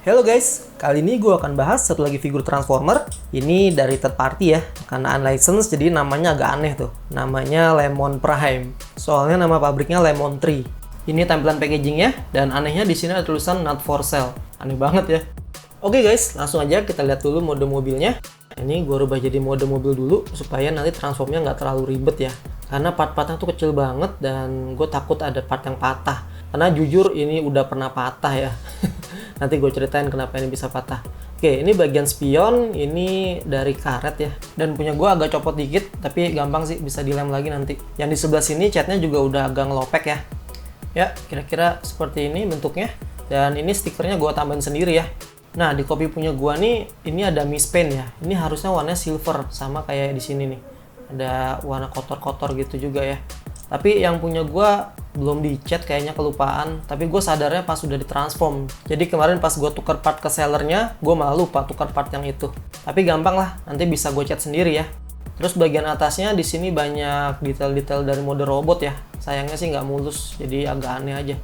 Halo guys, kali ini gue akan bahas satu lagi figur Transformer. Ini dari third party ya, karena unlicensed jadi namanya agak aneh tuh. Namanya Lemon Prime. Soalnya nama pabriknya Lemon Tree. Ini tampilan packagingnya, dan anehnya di sini ada tulisan not for sale. Aneh banget ya. Oke guys, langsung aja kita lihat dulu mode mobilnya. Ini gue rubah jadi mode mobil dulu, supaya nanti transformnya nggak terlalu ribet ya. Karena part-partnya tuh kecil banget, dan gue takut ada part yang patah. Karena jujur ini udah pernah patah ya. Nanti gue ceritain kenapa ini bisa patah. Oke, ini bagian spion, ini dari karet ya. Dan punya gue agak copot dikit, tapi gampang sih, bisa dilem lagi nanti. Yang di sebelah sini catnya juga udah agak ngelopek ya. Ya, kira-kira seperti ini bentuknya. Dan ini stikernya gue tambahin sendiri ya. Nah, di kopi punya gue nih, ini ada mist paint ya. Ini harusnya warnanya silver, sama kayak di sini nih. Ada warna kotor-kotor gitu juga ya. Tapi yang punya gue belum dicat, kayaknya kelupaan. Tapi gue sadarnya pas udah ditransform. Jadi kemarin pas gue tuker part ke sellernya, gue malah lupa tuker part yang itu. Tapi gampang lah, nanti bisa gue cat sendiri ya. Terus bagian atasnya di sini banyak detail-detail dari mode robot ya. Sayangnya sih nggak mulus, jadi agak aneh aja.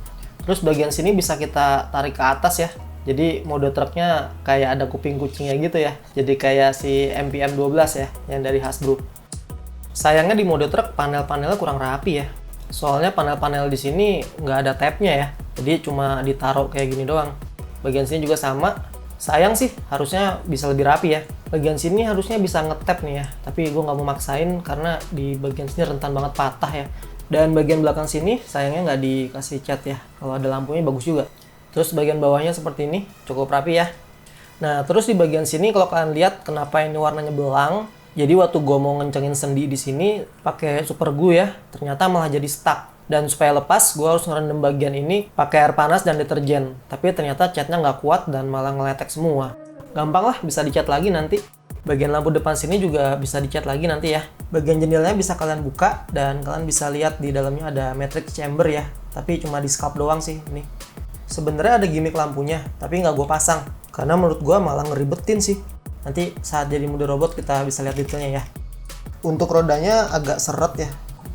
Terus bagian sini bisa kita tarik ke atas ya. Jadi mode truknya kayak ada kuping kucingnya gitu ya. Jadi kayak si MPM 12 ya, yang dari Hasbro. Sayangnya di mode truk panel-panelnya kurang rapi ya. Soalnya panel-panel di sini nggak ada tabnya ya. Jadi cuma ditaruh kayak gini doang. Bagian sini juga sama. Sayang sih, harusnya bisa lebih rapi ya. Bagian sini harusnya bisa nge-tab nih ya. Tapi gue nggak mau maksain karena di bagian sini rentan banget patah ya. Dan bagian belakang sini sayangnya nggak dikasih cat ya. Kalau ada lampunya bagus juga. Terus bagian bawahnya seperti ini, cukup rapi ya. Nah, terus di bagian sini kalau kalian lihat kenapa ini warnanya belang. Jadi waktu gue mau ngencengin sendi di sini pakai super glue ya, ternyata malah jadi stuck. Dan supaya lepas, gue harus ngerendam bagian ini pakai air panas dan deterjen. Tapi ternyata catnya nggak kuat dan malah ngeletek semua. Gampang lah, bisa dicat lagi nanti. Bagian lampu depan sini juga bisa dicat lagi nanti ya. Bagian jendelanya bisa kalian buka dan kalian bisa lihat di dalamnya ada matrix chamber ya. Tapi cuma di sculpt doang sih ini. Sebenarnya ada gimmick lampunya, tapi nggak gue pasang. Karena menurut gue malah ngeribetin sih. Nanti saat jadi mode robot kita bisa lihat detailnya ya. Untuk rodanya agak seret ya.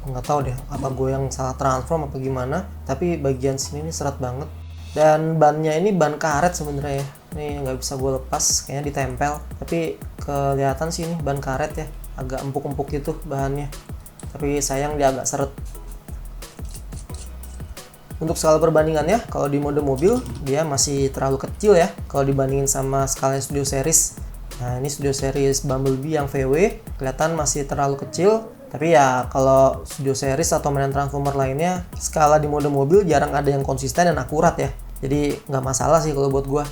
Nggak tahu deh apa gue yang salah transform apa gimana. Tapi bagian sini nih seret banget. Dan bannya ini ban karet sebenarnya ya. Ini nggak bisa gue lepas, kayaknya ditempel. Tapi kelihatan sih ini ban karet ya. Agak empuk-empuk gitu bahannya. Tapi sayang dia agak seret. Untuk skala perbandingannya, kalau di mode mobil dia masih terlalu kecil ya. Kalau dibandingin sama skala Studio Series. Nah, ini Studio Series Bumblebee yang VW kelihatan masih terlalu kecil. Tapi ya kalau Studio Series atau mainan Transformer lainnya, skala di mode mobil jarang ada yang konsisten dan akurat ya. Jadi nggak masalah sih kalau buat gua.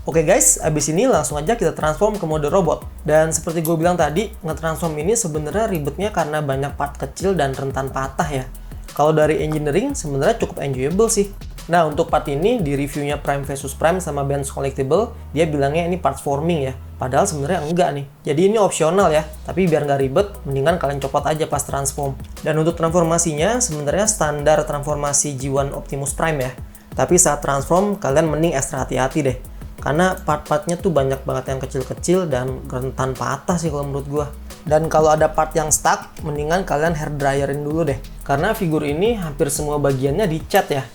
Oke guys, abis ini langsung aja kita transform ke mode robot. Dan seperti gue bilang tadi, nge-transform ini sebenarnya ribetnya karena banyak part kecil dan rentan patah ya. Kalau dari engineering sebenarnya cukup enjoyable sih. Nah, untuk part ini di reviewnya Prime vs Prime sama Benz Collectible, dia bilangnya ini parts forming ya. Padahal sebenarnya enggak nih. Jadi ini opsional ya, tapi biar nggak ribet, mendingan kalian copot aja pas transform. Dan untuk transformasinya sebenarnya standar transformasi G1 Optimus Prime ya. Tapi saat transform, kalian mending ekstra hati-hati deh. Karena part-partnya tuh banyak banget yang kecil-kecil dan rentan patah sih kalau menurut gua. Dan kalau ada part yang stuck, mendingan kalian hair dryerin dulu deh. Karena figur ini hampir semua bagiannya dicat ya.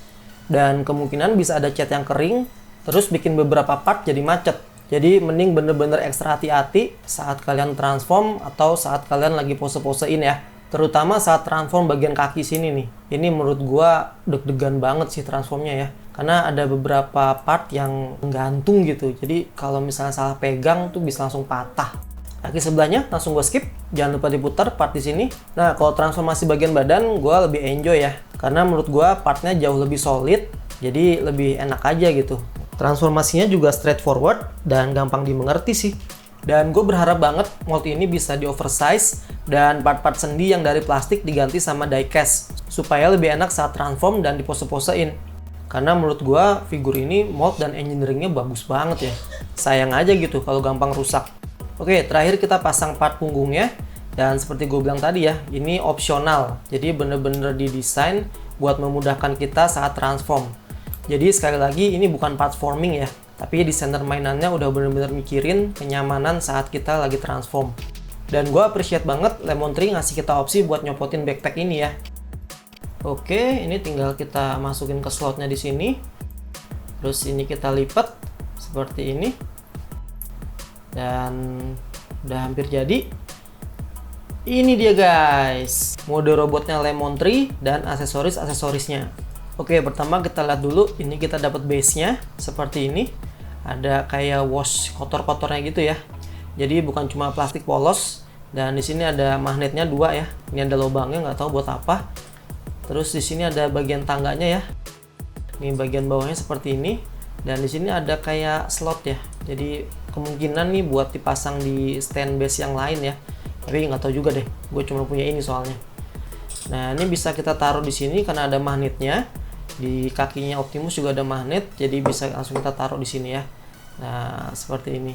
Dan kemungkinan bisa ada cat yang kering, terus bikin beberapa part jadi macet. Jadi mending bener-bener ekstra hati-hati saat kalian transform atau saat kalian lagi pose-posein ya. Terutama saat transform bagian kaki sini nih. Ini menurut gua deg-degan banget sih transformnya ya. Karena ada beberapa part yang gantung gitu. Jadi kalau misalnya salah pegang tuh bisa langsung patah. Kaki sebelahnya langsung gue skip, jangan lupa diputar part di sini. Nah, kalau transformasi bagian badan gue lebih enjoy ya, karena menurut gue partnya jauh lebih solid, jadi lebih enak aja gitu. Transformasinya juga straightforward dan gampang dimengerti sih. Dan gue berharap banget mold ini bisa di oversize dan part-part sendi yang dari plastik diganti sama diecast supaya lebih enak saat transform dan dipose-posein. Karena menurut gue figur ini mold dan engineeringnya bagus banget ya. Sayang aja gitu kalau gampang rusak. Oke, terakhir kita pasang part punggungnya. Dan seperti gue bilang tadi ya, ini opsional. Jadi bener-bener didesain buat memudahkan kita saat transform. Jadi sekali lagi ini bukan part forming ya. Tapi desainer mainannya udah bener-bener mikirin kenyamanan saat kita lagi transform. Dan gue appreciate banget Lemon Tree ngasih kita opsi buat nyopotin backpack ini ya. Oke, ini tinggal kita masukin ke slotnya di sini. Terus ini kita lipat. seperti ini. Dan udah hampir jadi. Ini dia guys, mode robotnya Lemon Tree dan aksesorisnya. Oke, pertama kita lihat dulu. Ini kita dapat base-nya seperti ini. Ada kayak wash kotor-kotornya gitu ya. Jadi bukan cuma plastik polos. Dan di sini ada magnetnya 2 ya. Ini ada lubangnya, nggak tahu buat apa. Terus di sini ada bagian tangganya ya. Ini bagian bawahnya seperti ini. Dan di sini ada kayak slot ya. Jadi kemungkinan nih buat dipasang di stand base yang lain ya. Tapi nggak tahu juga deh. Gue cuma punya ini soalnya. Nah, ini bisa kita taruh di sini karena ada magnetnya. Di kakinya Optimus juga ada magnet. Jadi bisa langsung kita taruh di sini ya. Nah, seperti ini.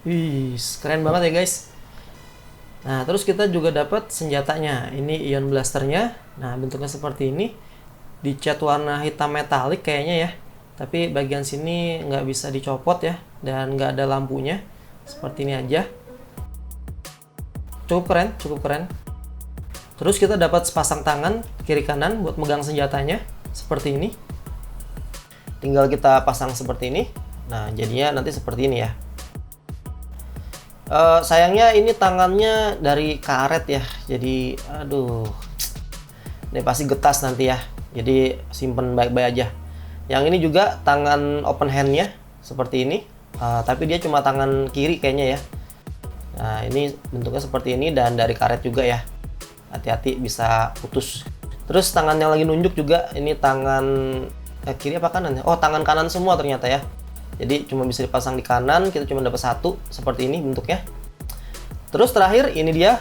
Wih, keren banget ya guys. Nah, terus kita juga dapat senjatanya. Ini ion blasternya. Nah, bentuknya seperti ini. Dicat warna hitam metalik kayaknya ya. Tapi bagian sini nggak bisa dicopot ya. Dan nggak ada lampunya. Seperti ini aja. Cukup keren, cukup keren. Terus kita dapat sepasang tangan kiri kanan buat megang senjatanya. Seperti ini. Tinggal kita pasang seperti ini. Nah, jadinya nanti seperti ini ya. Sayangnya ini tangannya dari karet ya, jadi aduh, ini pasti getas nanti ya, jadi simpen baik-baik aja. Yang ini juga tangan open handnya seperti ini, tapi dia cuma tangan kiri kayaknya ya. Nah, ini bentuknya seperti ini dan dari karet juga ya, hati-hati bisa putus. Terus tangan yang lagi nunjuk juga, ini tangan kiri apa kanan ya? Oh, tangan kanan semua ternyata ya. Jadi cuma bisa dipasang di kanan, kita cuma dapat satu seperti ini bentuknya. Terus terakhir ini dia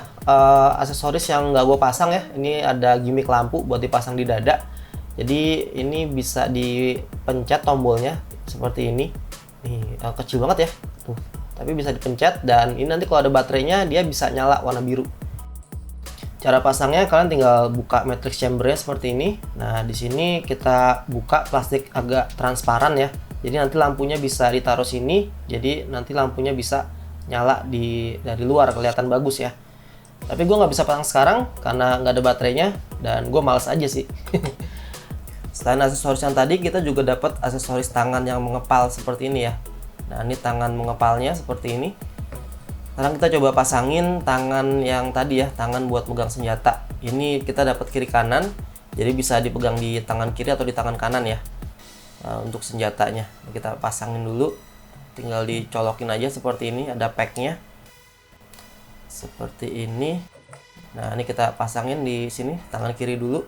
aksesoris yang nggak gue pasang ya. Ini ada gimmick lampu buat dipasang di dada. Jadi ini bisa dipencet tombolnya seperti ini. Nih kecil banget ya, tuh. Tapi bisa dipencet dan ini nanti kalau ada baterainya dia bisa nyala warna biru. Cara pasangnya kalian tinggal buka matrix chambernya seperti ini. Nah di sini kita buka plastik agak transparan ya. Jadi nanti lampunya bisa ditaruh sini. Jadi nanti lampunya bisa nyala dari luar, kelihatan bagus ya. Tapi gue nggak bisa pasang sekarang karena nggak ada baterainya dan gue males aja sih. Selain aksesoris yang tadi, kita juga dapat aksesoris tangan yang mengepal seperti ini ya. Nah ini tangan mengepalnya seperti ini. Sekarang kita coba pasangin tangan yang tadi ya, tangan buat megang senjata. Ini kita dapat kiri kanan, jadi bisa dipegang di tangan kiri atau di tangan kanan ya. Untuk senjatanya kita pasangin dulu, tinggal dicolokin aja seperti ini, ada packnya seperti ini. Nah ini kita pasangin di sini tangan kiri dulu.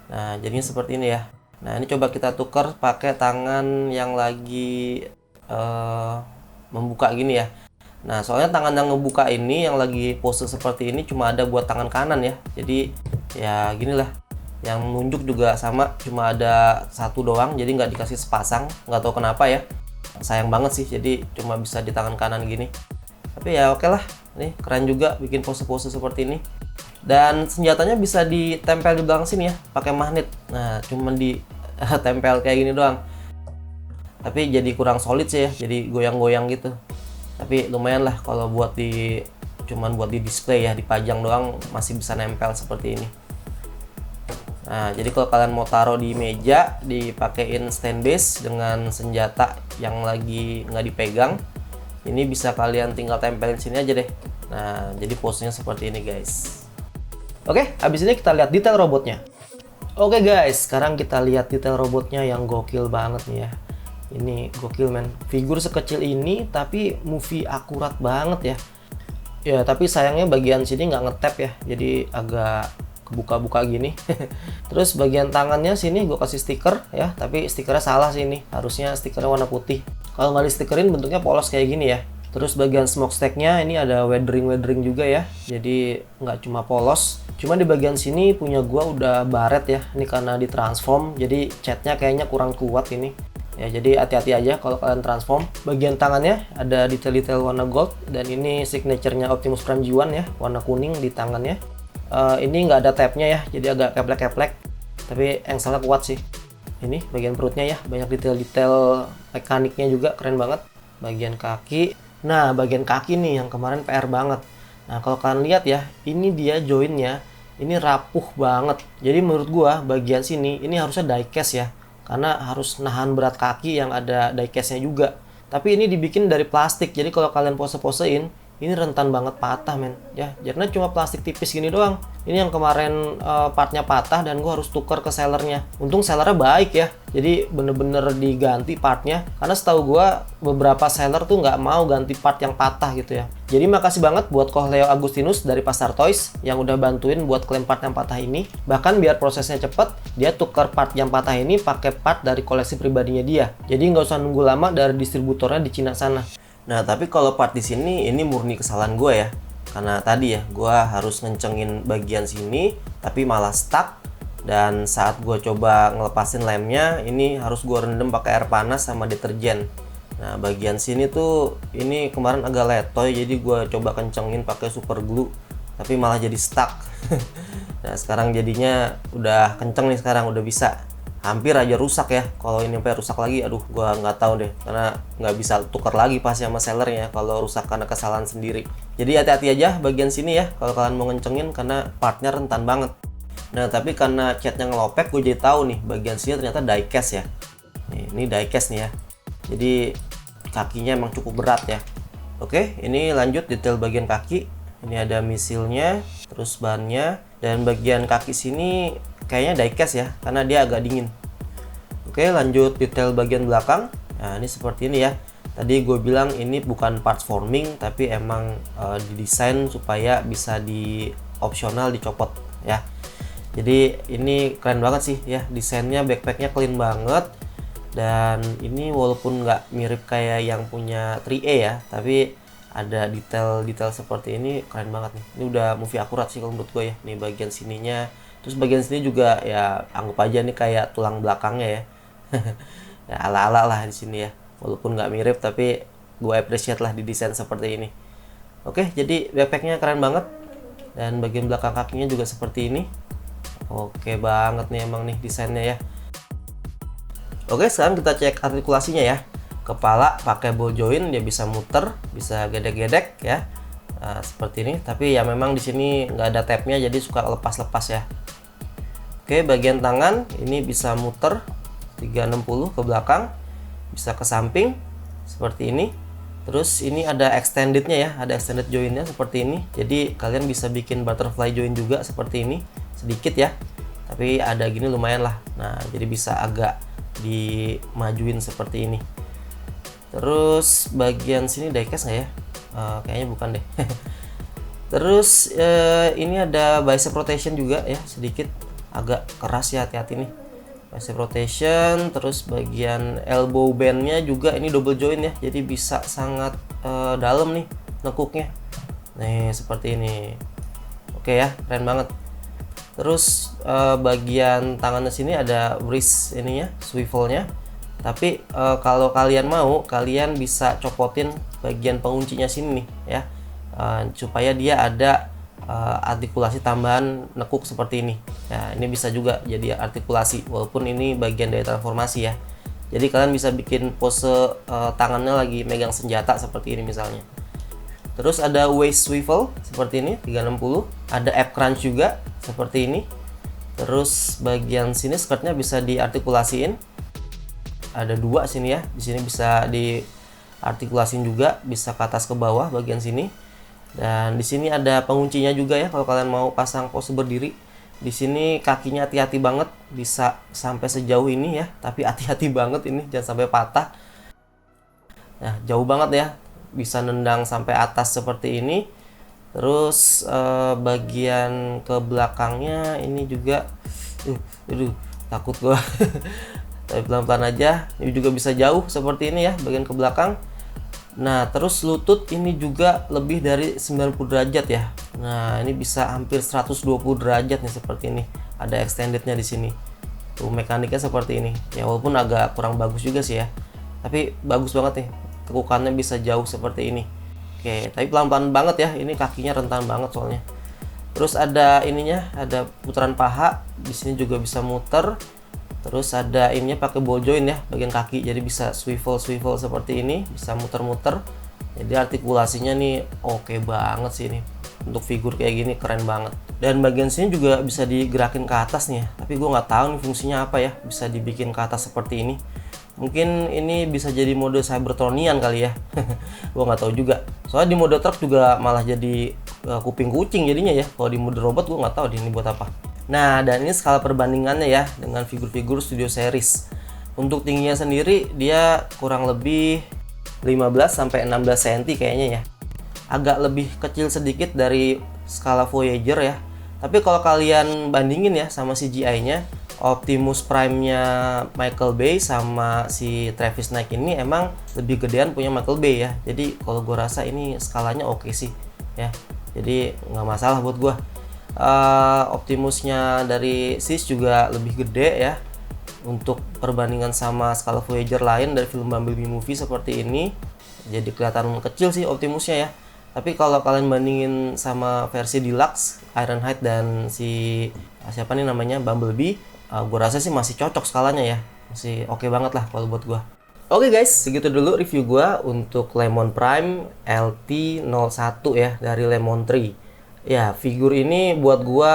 Nah jadinya seperti ini ya. Nah ini coba kita tukar pakai tangan yang lagi membuka gini ya. Nah soalnya tangan yang ngebuka ini yang lagi pose seperti ini cuma ada buat tangan kanan ya. Jadi ya ginilah. Yang nunjuk juga sama, cuma ada satu doang, jadi nggak dikasih sepasang, nggak tahu kenapa ya. Sayang banget sih, jadi cuma bisa di tangan kanan gini. Tapi ya oke lah, nih keren juga bikin pose-pose seperti ini. Dan senjatanya bisa ditempel di belakang sini ya, pakai magnet. Nah, cuma ditempel kayak gini doang. Tapi jadi kurang solid sih ya, jadi goyang-goyang gitu. Tapi lumayan lah kalau cuman buat di display ya, dipajang doang masih bisa nempel seperti ini. Nah, jadi kalau kalian mau taruh di meja, dipakein stand base dengan senjata yang lagi nggak dipegang, ini bisa kalian tinggal tempelin sini aja deh. Nah, jadi posenya seperti ini guys. Oke, habis ini kita lihat detail robotnya. Oke guys, sekarang kita lihat detail robotnya yang gokil banget nih ya. Ini gokil men, figur sekecil ini tapi movie akurat banget ya. Ya, tapi sayangnya bagian sini nggak ngetap ya, jadi agak buka-buka gini. Terus bagian tangannya sini gue kasih stiker ya, tapi stikernya salah sini, harusnya stikernya warna putih. Kalau nggak di stikerin bentuknya polos kayak gini ya. Terus bagian smokestacknya ini ada weathering juga ya, jadi nggak cuma polos. Cuma di bagian sini punya gue udah baret ya, ini karena ditransform, jadi catnya kayaknya kurang kuat ini. Ya jadi hati-hati aja kalau kalian transform. Bagian tangannya ada detail-detail warna gold dan ini signaturenya Optimus Prime G1 ya, warna kuning di tangannya. Ini nggak ada tabnya ya, jadi agak keplek-keplek, tapi engselnya kuat sih. Ini bagian perutnya ya, banyak detail-detail mekaniknya juga, keren banget. Bagian kaki, nah bagian kaki nih yang kemarin PR banget. Nah kalau kalian lihat ya, ini dia joinnya, ini rapuh banget. Jadi menurut gua bagian sini ini harusnya diecast ya, karena harus nahan berat kaki yang ada diecast-nya juga. Tapi ini dibikin dari plastik, jadi kalau kalian pose-posein, ini rentan banget patah men ya, karena cuma plastik tipis gini doang. Ini yang kemarin partnya patah dan gue harus tuker ke sellernya. Untung sellernya baik ya, jadi bener-bener diganti partnya, karena setahu gue beberapa seller tuh nggak mau ganti part yang patah gitu ya. Jadi makasih banget buat Koh Leo Agustinus dari Pasar Toys yang udah bantuin buat klaim part yang patah ini. Bahkan biar prosesnya cepet, dia tuker part yang patah ini pakai part dari koleksi pribadinya dia. Jadi nggak usah nunggu lama dari distributornya di Cina sana. Nah, tapi kalau part di sini ini murni kesalahan gue ya. Karena tadi ya, gue harus ngencengin bagian sini, tapi malah stuck. Dan saat gue coba ngelepasin lemnya, ini harus gue rendam pakai air panas sama deterjen. Nah, bagian sini tuh, ini kemarin agak letoy, jadi gue coba kencengin pakai super glue, tapi malah jadi stuck. Nah, sekarang jadinya udah kenceng nih sekarang, udah bisa. Hampir aja rusak ya. Kalau ini sampai rusak lagi, aduh gua nggak tahu deh, karena nggak bisa tukar lagi pasti sama sellernya kalau rusak karena kesalahan sendiri. Jadi hati-hati aja bagian sini ya kalau kalian mau ngencengin, karena partnya rentan banget. Nah, tapi karena catnya ngelopek, gue jadi tahu nih bagian sini ternyata diecast ya. Ini diecast nih ya, jadi kakinya emang cukup berat ya. Oke, ini lanjut detail bagian kaki. Ini ada misilnya, terus bannya, dan bagian kaki sini kayaknya diecast ya, karena dia agak dingin. Oke, lanjut detail bagian belakang. Nah, ini seperti ini ya. Tadi gue bilang ini bukan parts forming, tapi emang didesain supaya bisa di opsional dicopot ya. Jadi ini keren banget sih ya, desainnya, backpacknya clean banget. Dan ini walaupun nggak mirip kayak yang punya 3A ya, tapi ada detail-detail seperti ini keren banget nih. Ini udah movie akurat sih kalau menurut gue ya. Nih bagian sininya. Terus bagian sini juga ya anggap aja nih kayak tulang belakangnya ya. Ya ala-ala lah di sini ya. Walaupun nggak mirip, tapi gue appreciate lah di desain seperti ini. Oke, jadi backpacknya keren banget. Dan bagian belakang kakinya juga seperti ini. Oke banget nih emang nih desainnya ya. Oke, sekarang kita cek artikulasinya ya. Kepala pakai ball joint, dia bisa muter, bisa gedek-gedek ya. Nah, seperti ini, tapi ya memang di sini nggak ada tabnya, jadi suka lepas-lepas ya. Oke, bagian tangan ini bisa muter 360 ke belakang, bisa ke samping seperti ini. Terus ini ada extendednya ya, ada extended jointnya seperti ini. Jadi kalian bisa bikin butterfly joint juga seperti ini, sedikit ya, tapi ada gini lumayan lah. Nah, jadi bisa agak dimajuin seperti ini. Terus bagian sini diecast nggak ya? Kayaknya bukan deh. Terus ini ada bicep rotation juga ya, sedikit agak keras ya, hati-hati nih bicep rotation. Terus bagian elbow bandnya juga ini double joint ya, jadi bisa sangat dalam nih nekuknya. Nih seperti ini. Oke ya, keren banget. Terus bagian tangannya sini ada wrist ininya, swivelnya. Tapi kalau kalian mau, kalian bisa copotin bagian penguncinya sini nih ya, supaya dia ada artikulasi tambahan nekuk seperti ini. Ya, ini bisa juga jadi artikulasi, walaupun ini bagian dari transformasi ya. Jadi kalian bisa bikin pose tangannya lagi megang senjata seperti ini misalnya. Terus ada waist swivel seperti ini 360, ada ab crunch juga seperti ini. Terus bagian sini skirtnya bisa diartikulasiin. Ada dua sini ya, di sini bisa diartikulasin juga, bisa ke atas ke bawah bagian sini. Dan di sini ada penguncinya juga ya, kalau kalian mau pasang pose berdiri. Di sini kakinya hati-hati banget, bisa sampai sejauh ini ya, tapi hati-hati banget ini jangan sampai patah. Nah, jauh banget ya, bisa nendang sampai atas seperti ini. Terus bagian ke belakangnya ini juga, aduh takut gua. Tapi pelan-pelan aja. Ini juga bisa jauh seperti ini ya, bagian ke belakang. Nah, terus lutut ini juga lebih dari 90 derajat ya. Nah, ini bisa hampir 120 derajat nih seperti ini. Ada extendednya di sini. Tuh mekaniknya seperti ini. Ya walaupun agak kurang bagus juga sih ya. Tapi bagus banget nih. Tekukannya bisa jauh seperti ini. Oke, tapi pelan-pelan banget ya. Ini kakinya rentan banget soalnya. Terus ada ininya, ada putaran paha. Di sini juga bisa muter. Terus ada ininya pakai ball joint ya, bagian kaki, jadi bisa swivel seperti ini, bisa muter-muter. Jadi artikulasinya nih oke banget sih ini. Untuk figur kayak gini keren banget. Dan bagian sini juga bisa digerakin ke atas nih ya. Tapi gue nggak tahu nih fungsinya apa ya, bisa dibikin ke atas seperti ini. Mungkin ini bisa jadi mode Cybertronian kali ya. Gue nggak tahu juga. Soalnya di mode truk juga malah jadi kuping kucing jadinya ya. Kalau di mode robot gue nggak tahu ini buat apa. Nah, dan ini skala perbandingannya ya dengan figur-figur Studio Series. Untuk tingginya sendiri dia kurang lebih 15-16 cm kayaknya ya. Agak lebih kecil sedikit dari skala Voyager ya. Tapi kalau kalian bandingin ya sama CGI-nya, Optimus Prime-nya Michael Bay sama si Travis Knight ini emang lebih gedean punya Michael Bay ya. Jadi kalau gue rasa ini skalanya oke sih ya. Jadi nggak masalah buat gue. Optimusnya dari SIS juga lebih gede ya. Untuk perbandingan sama skala Voyager lain dari film Bumblebee Movie seperti ini, jadi kelihatan kecil sih Optimusnya ya. Tapi kalau kalian bandingin sama versi Deluxe, Ironhide dan si siapa nih namanya Bumblebee, gue rasa sih masih cocok skalanya ya, masih oke banget lah kalau buat gue. Oke guys, segitu dulu review gue untuk Lemon Prime LT01 ya dari Lemon Tree. Ya, figur ini buat gue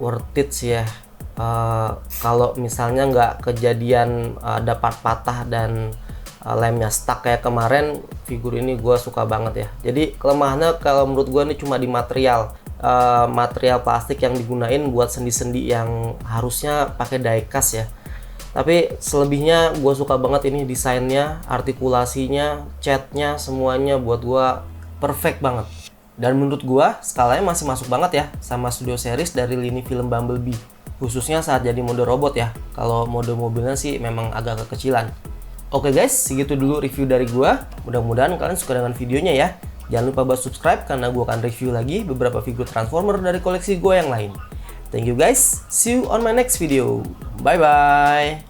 worth it sih ya. Kalau misalnya nggak kejadian dapat patah dan lemnya stuck kayak kemarin, figur ini gue suka banget ya. Jadi kelemahannya kalau menurut gue ini cuma di material plastik yang digunain buat sendi-sendi yang harusnya pakai die-cast ya. Tapi selebihnya gue suka banget ini desainnya, artikulasinya, catnya, semuanya buat gue perfect banget. Dan menurut gue skalanya masih masuk banget ya sama Studio Series dari lini film Bumblebee, khususnya saat jadi mode robot ya. Kalau mode mobilnya sih memang agak kekecilan. Oke guys, segitu dulu review dari gua. Mudah-mudahan kalian suka dengan videonya ya. Jangan lupa buat subscribe karena gua akan review lagi beberapa figur Transformer dari koleksi gua yang lain. Thank you guys, see you on my next video. Bye bye.